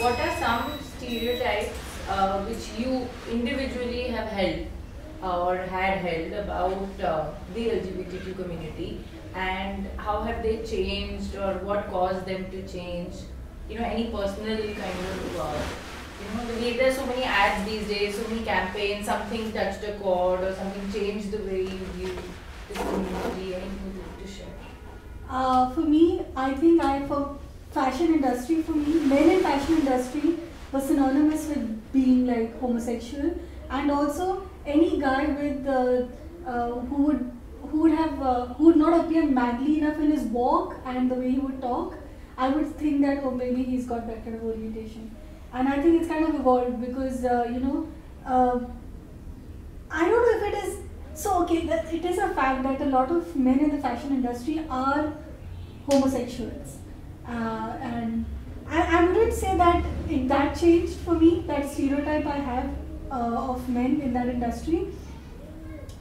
what are some stereotypes which you individually have held or had held about the LGBTQ community, and how have they changed or what caused them to change? Any personal kind of, the way there's so many ads these days, so many campaigns, something touched a chord or something changed the way you view this community. Anything to share? For me, I think for fashion industry, for me, men in fashion industry was synonymous with being like homosexual, and also any guy with who would not appear manly enough in his walk and the way he would talk, I would think that, oh, maybe he's got that kind of orientation. And I think it's kind of evolved because I don't know if it is so. Okay, it is a fact that a lot of men in the fashion industry are homosexuals, and I wouldn't say that that changed for me. That stereotype I have of men in that industry,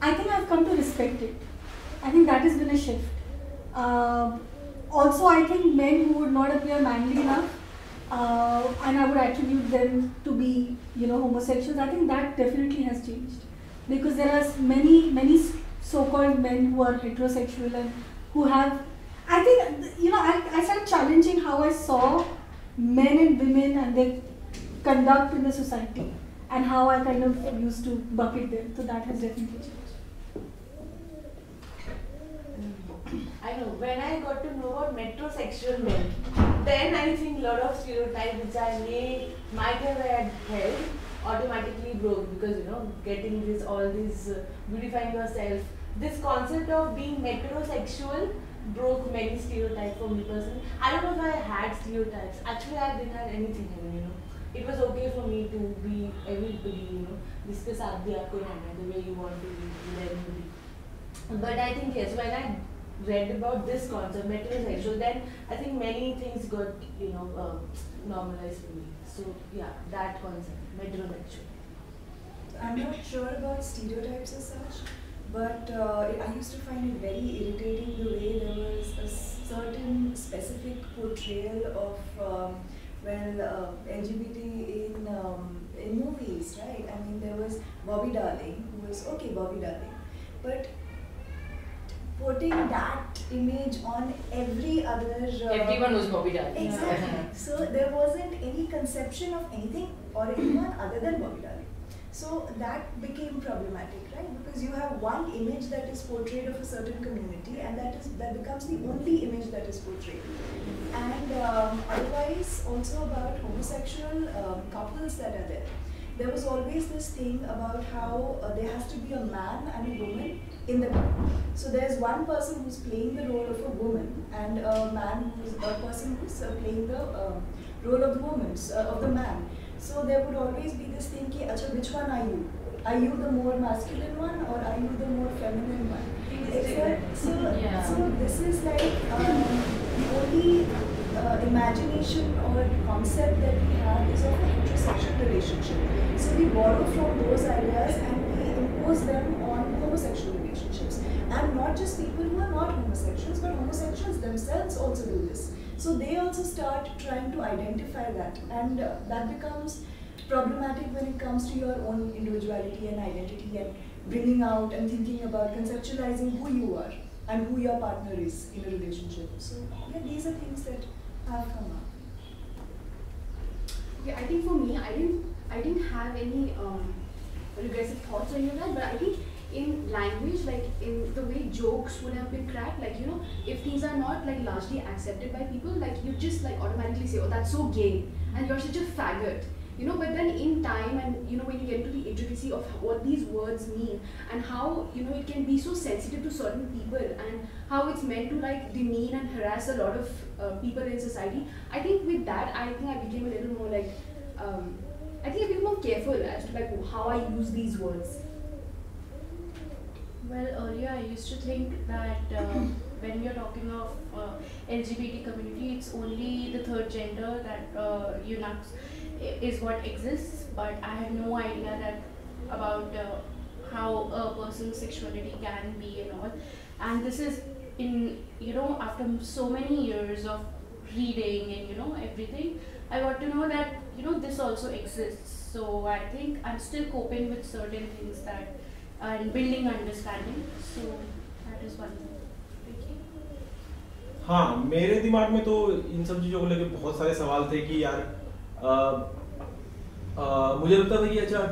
I think I've come to respect it. I think that has been a shift. Also, I think men who would not appear manly enough, and I would attribute them to be, homosexuals. I think that definitely has changed, because there are many so-called men who are heterosexual and who have. I think I started challenging how I saw men and women and their conduct in the society, and how I kind of used to bucket them. So that has definitely changed. I know, when I got to know about metrosexual men, then I think a lot of stereotypes which I might have had held automatically broke, because getting all this beautifying yourself, this concept of being metrosexual broke many stereotypes for me personally. I don't know if I had stereotypes. Actually, I didn't have anything. It was okay for me to be everybody. Discuss the way you want to be with everybody. But I think yes, when I read about this concept, metrosexual, then I think many things got normalized for me. So yeah, that concept, metrosexual. I'm not sure about stereotypes as such, but I used to find it very irritating the way there was a certain specific portrayal of LGBT in movies, right? I mean, there was Bobby Darling, who was Bobby Darling, but putting that image on every other. Everyone was Bobby Darling. Exactly. So there wasn't any conception of anything or anyone other than Bobby Darling. So that became problematic, right? Because you have one image that is portrayed of a certain community, and that becomes the only image that is portrayed. And otherwise, also about homosexual couples that are there. There was always this thing about how there has to be a man and a woman in the couple. So there's one person who's playing the role of a woman, and a person who's playing the role of the woman, of the man. So there would always be this thing, which one are you? Are you the more masculine one, or are you the more feminine one? So this is like the only imagination or concept that we have is of a heterosexual relationship. So we borrow from those ideas and we impose them on homosexual relationships. And not just people who are not homosexuals, but homosexuals themselves also do this. So they also start trying to identify that, and that becomes problematic when it comes to your own individuality and identity, and bringing out and thinking about conceptualizing who you are and who your partner is in a relationship. So yeah, these are things that have come up. Yeah, I think for me, I didn't have any regressive thoughts or any of that, but I think in language, like in the way jokes would have been cracked, like if things are not like largely accepted by people, like you just like automatically say, oh, that's so gay, and you're such a faggot. But then in time, and when you get to the intricacy of what these words mean, and how it can be so sensitive to certain people, and how it's meant to like demean and harass a lot of people in society, I think with that, I think I became a little more like, I think I became more careful as to like how I use these words. Well, earlier I used to think that when we are talking of LGBT community, it's only the third gender that is what exists, but I had no idea that about how a person's sexuality can be and all. And this is in after so many years of reading and you know everything, I got to know that you know this also exists. So I think I'm still coping with certain things that and building understanding. So that is one thing. हाँ, मेरे दिमाग में तो इन सब चीज़ों को लेकर बहुत सारे सवाल थे कि यार मुझे लगता था कि अच्छा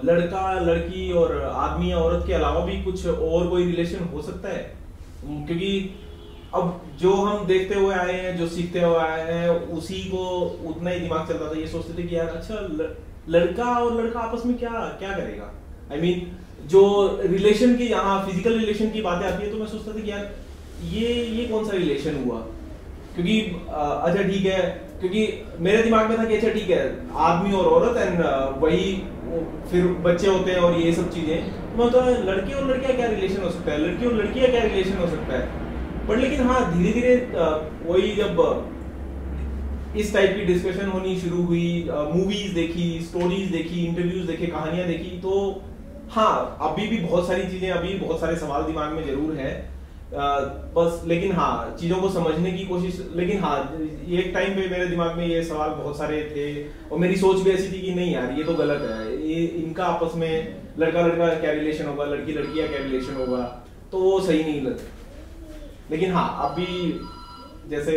लड़का लड़की और आदमी या औरत के अलावा भी कुछ और कोई रिलेशन हो सकता है, क्योंकि अब जो हम देखते हुए आए हैं, जो सीखते हुए आए हैं, उसी को उतना ही दिमाग चलता था। ये सोचते थे कि यार अच्छा लड़का और लड़का आपस में क्या क्या करेगा। I mean, जो रिलेशन की यहाँ फिजिकल रिलेशन की बातें आती है तो मैं सोचता था कि यार ये कौन सा रिलेशन हुआ, क्योंकि अच्छा ठीक है, क्योंकि मेरे दिमाग में था कि अच्छा ठीक है आदमी और औरत एंड वही फिर बच्चे होते हैं और ये सब चीजें, मैं तो लड़के और लड़कियां क्या रिलेशन हो सकता है, लड़की और लड़कियां क्या रिलेशन हो सकता है। बट लेकिन हाँ धीरे धीरे वही जब इस टाइप की डिस्कशन होनी शुरू हुई, मूवीज देखी, स्टोरीज देखी, इंटरव्यूज देखे, कहानियां देखी, तो हाँ अभी भी बहुत सारी चीजें, अभी बहुत सारे सवाल दिमाग में जरूर है, बस लेकिन हाँ चीजों को समझने की कोशिश। लेकिन हाँ एक टाइम पे मेरे दिमाग में ये सवाल बहुत सारे थे और मेरी सोच भी ऐसी थी कि नहीं यार ये तो गलत है, ये इनका आपस में लड़का लड़का क्या रिलेशन होगा, लड़की लड़की क्या रिलेशन होगा, तो वो सही नहीं लगता। लेकिन हाँ अभी जैसे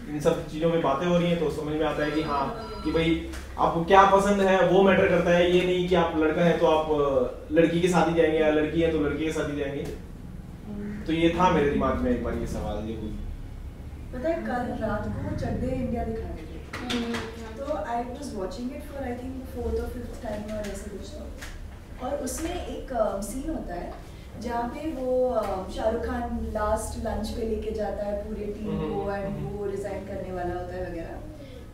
इन सब चीजों में बातें हो रही हैं तो समझ में आता है कि हाँ कि भाई आपको क्या पसंद है वो मैटर करता है, ये नहीं कि आप लड़का है तो आप लड़की के साथ ही जाएंगे या लड़की है तो लड़के के साथ ही जाएंगे। तो ये था मेरे दिमाग में एक बार ये सवाल ये हुई। पता है कल रात को चक दे इंडिया दिखा रहे थे, तो I was watching it for I think 4th or 5th time और ऐसे कुछ तो, और उसमें एक सीन होता है जहाँ पे वो शाहरुख खान लास्ट लंच पे लेके जाता है पूरे टीम को एंड वो रिजाइन करने वाला होता है वगैरह,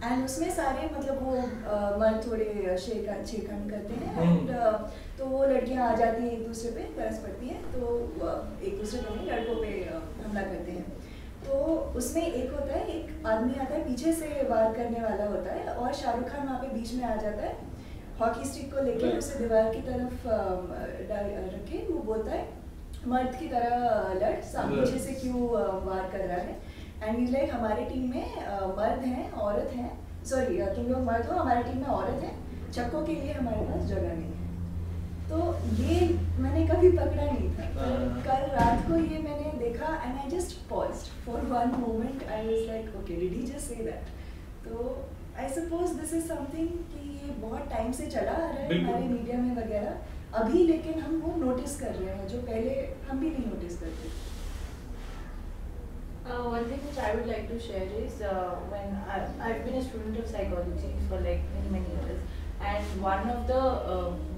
एंड उसमें सारे मतलब वो मर्द थोड़े छेड़खानी करते हैं एंड तो वो लड़कियां आ जाती हैं एक दूसरे पे बरस पड़ती हैं, तो एक दूसरे पे नहीं लड़कों पे हमला करते हैं। तो उसमें एक होता है, एक आदमी आता है पीछे से वार करने वाला होता है और शाहरुख खान वहाँ पे बीच में आ जाता है, हॉकी स्टिक को लेके उसे दीवार की तरफ रखे, वो बोलता है मर्द की तरह लड़, पीछे से क्यों वार कर रहा है, एंड इज लाइक हमारी टीम में मर्द हैं औरत हैं, सॉरी तुम लोग मर्द हो, हमारी टीम में औरत है, छक्कों के लिए हमारे पास जगह नहीं है। तो ये मैंने कभी पकड़ा नहीं था, कल रात को ये मैंने देखा and I just paused for one moment, I was like okay did he just say that. तो I suppose this is something कि ये बहुत टाइम से चला आ रहा है हमारे मीडिया में वगैरह अभी, लेकिन हम वो नोटिस कर रहे हैं जो पहले हम भी नहीं नोटिस करते। One thing which I would like to share is when I've been a student of psychology for like many years, and one of the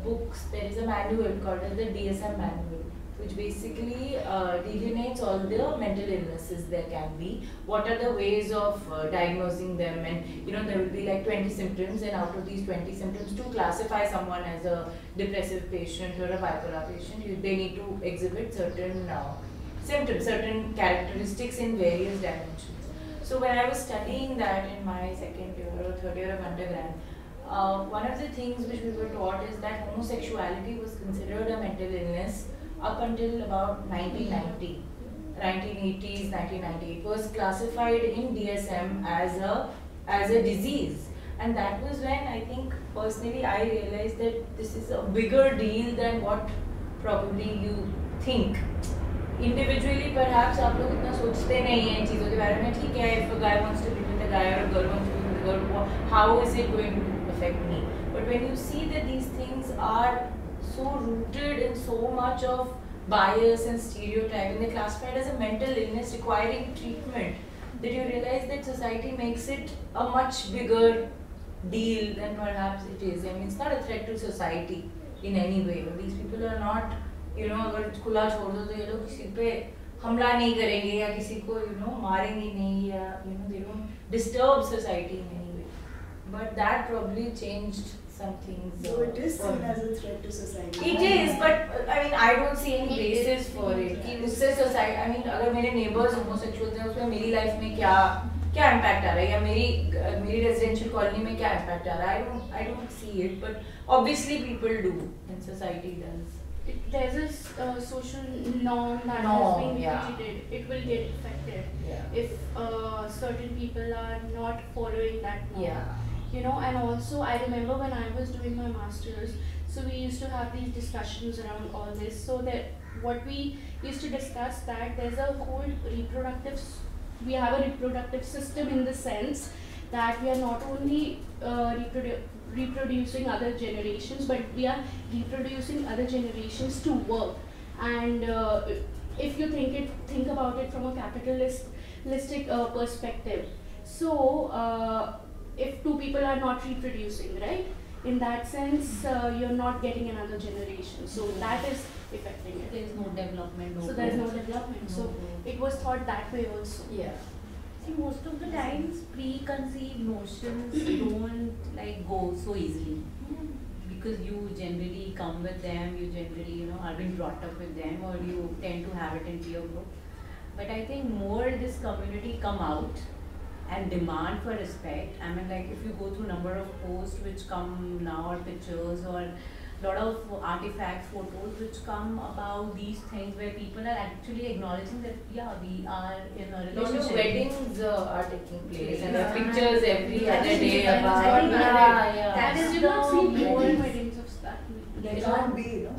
books, there is a manual called as the DSM manual, which basically delineates all the mental illnesses there can be, what are the ways of diagnosing them, and you know there will be like 20 symptoms, and out of these 20 symptoms to classify someone as a depressive patient or a bipolar patient, they need to exhibit certain symptoms, certain characteristics in various dimensions. So when I was studying that in my 2nd year or 3rd year of undergrad, one of the things which we were taught is that homosexuality was considered a mental illness up until about 1990, 1980s, 1990. It was classified in DSM as a disease, and that was when I think personally I realized that this is a bigger deal than what probably you think. Individually perhaps आप लोग इतना सोचते नहीं हैं इन चीज़ों के बारे में, ठीक है if a guy wants to be with a guy or a girl wants to be with a girl, how is it going to affect me? But when you see that these things are so rooted in so much of bias and stereotype and they're classified as a mental illness requiring treatment, that you realize that society makes it a much bigger deal than perhaps it is. I mean, it's not a threat to society in any way. These people are not, you know, अगर खुला छोड़ दो तो ये लोग किसी पे हमला नहीं करेंगे या किसी को you know मारेंगे नहीं या you know they don't disturb society in any way. But that probably changed some things. So it is seen as a threat to society. It is, but I mean I don't see any basis for it. कि उससे society, I mean अगर मेरे neighbors homosexual थे उसमें मेरी life में क्या impact आ रहा है या मेरी residential colony में क्या impact आ रहा है, I don't see it, but obviously people do and society does. there's this social norm that Norm, has been yeah. created. It will get affected Yeah. if certain people are not following that norm. Yeah. You know, and also I remember when I was doing my masters, so we used to have these discussions around all this. So that what we used to discuss that there's a whole we have a reproductive system in the sense that we are not only reproducing other generations, but we are reproducing other generations to work. And if you think about it from a capitalistic perspective, so if two people are not reproducing, right? In that sense, you're not getting another generation. So that is affecting it. There is no development. So there is no development. So it was thought that way also. Yeah. See, most of the times preconceived notions don't like go so easily, because you generally come with them, you generally are being brought up with them, or you tend to have it in peer group. But I think more this community come out and demand for respect. I mean, like if you go through number of posts which come now, or pictures, or lot of artifacts, photos which come about these things where people are actually acknowledging that we are in a Lot of relationship. weddings are taking place, and there are Yeah. pictures every That other is day different. about. I think Yeah. that is You not see the more weddings. weddings of that. There can't be, no?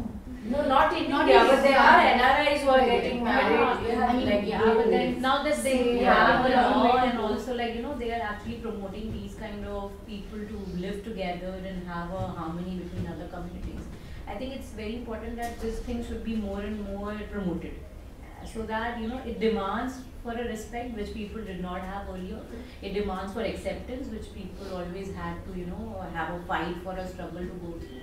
No, not in Not India, in but there India. are NRIs who are getting married. I mean, like yeah, but then you. now that they Yeah. have a Yeah. law, and also they are actually promoting these kind of people to live together and have a harmony between other communities. I think it's very important that this thing should be more and more promoted, so that it demands for a respect which people did not have earlier. It demands for acceptance which people always had to have a fight for, a struggle to go through.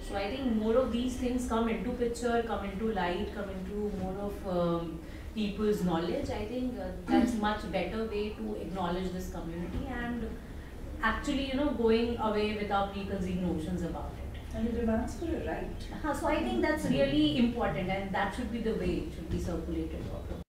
So I think more of these things come into picture, come into light, come into more of people's knowledge. I think that's much better way to acknowledge this community, and actually going away with our preconceived notions about it. And it demands for a right. So I think that's really important, and that should be the way it should be circulated or promoted.